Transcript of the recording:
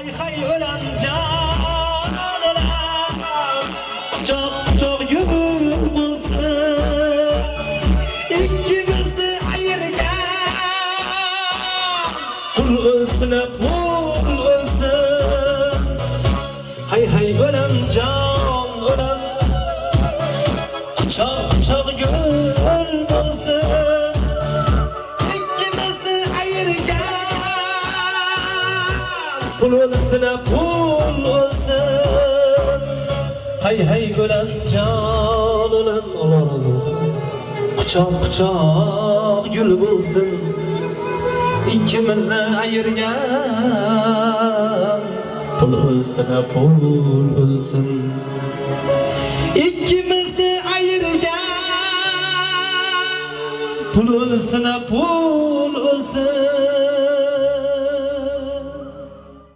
hay ölen canına çok çok yol bulsun ikimizni ayırgan pul ölsün pul ölsün hay ölen can ölen çok çok yol bulsun ikimizni ayırgan pul ölsün pul ölsün hay ölen can ölen Allah razı olsun kucak kucak gül bulsun ikimizni ayırgan pul ölsün pul ölsün ikimizni ayırgan pul ölsün pul